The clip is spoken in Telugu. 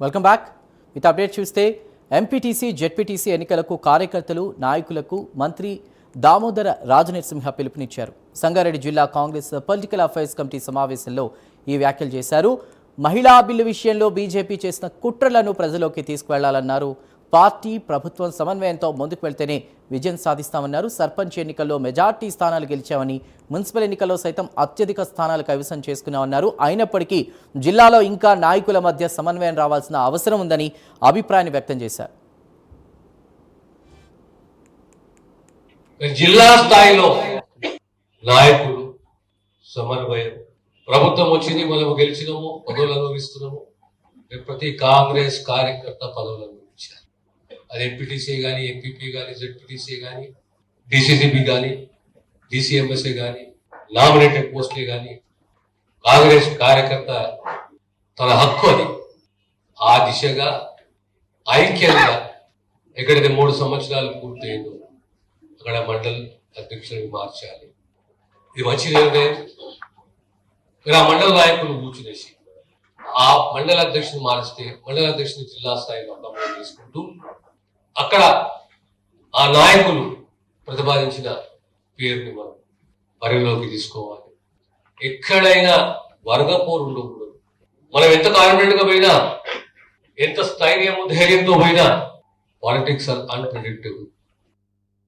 Welcome back. విత్ అప్డేట్ చూస్తే ఎంపీటీసీ జెడ్పీటీసీ ఎన్నికలకు కార్యకర్తలు నాయకులకు మంత్రి దామోదర రాజనరసింహ పిలుపునిచ్చారు. సంగారెడ్డి జిల్లా కాంగ్రెస్ పొలిటికల్ అఫైర్స్ కమిటీ సమావేశంలో ఈ వ్యాఖ్యలు చేశారు. మహిళా బిల్లు విషయంలో బీజేపీ చేసిన కుట్రలను ప్రజలోకి తీసుకువెళ్లాలన్నారు. పార్టీ ప్రభుత్వం సమన్వయంతో ముందుకు వెళ్తేనే విజయం సాధిస్తామన్నారు. సర్పంచ్ ఎన్నికల్లో మెజార్టీ స్థానాలు గెలిచామని, మున్సిపల్ ఎన్నికల్లో సైతం అత్యధిక స్థానాలు కైవసం చేసుకున్నామన్నారు. అయినప్పటికీ జిల్లాలో ఇంకా నాయకుల మధ్య సమన్వయం రావాల్సిన అవసరం ఉందని అభిప్రాయాన్ని వ్యక్తం చేశారు. జిల్లా స్థాయిలో నాయకులు సమన్వయం, ప్రభుత్వం వచ్చింది, మనం గెలిచినాము, పదవులు అనుభవిస్తున్నాము. ప్రతి కాంగ్రెస్ కార్యకర్త పదవులు అనుభవించారు. అది ఎంపీటీసీ కానీ, ఎంపీపీ కానీ, జెడ్పీటీసీ కానీ, డిసిసిబి కానీ, డిసిఎంఎస్ఏ కానీ, నామినేటెడ్ పోస్టులే కానీ, కాంగ్రెస్ కార్యకర్త తన హక్కు అది. ఆ దిశగా ఐక్యంగా ఎక్కడైతే 3 సంవత్సరాలు పూర్తయిందో అక్కడ మండల్ అధ్యక్షులను మార్చాలి. ఇది మంచి నిర్ణయం. మీరు ఆ మండల నాయకులు కూర్చునేసి ఆ మండల అధ్యక్షుని మారిస్తే మండల అధ్యక్షుని జిల్లా స్థాయిలో అమలు చేసుకుంటూ అక్కడ ఆ నాయకులు ప్రతిపాదించిన పేరుని మనం పరిగణలోకి తీసుకోవాలి. ఎక్కడైనా వర్గపోరు ఉండకూడదు. మనం ఎంత కాన్ఫిడెంట్ గా పోయినా, ఎంత స్థైర్యం ధైర్యంతో పోయినా, పాలిటిక్స్ ఆర్ అన్ప్రెడిక్టబుల్.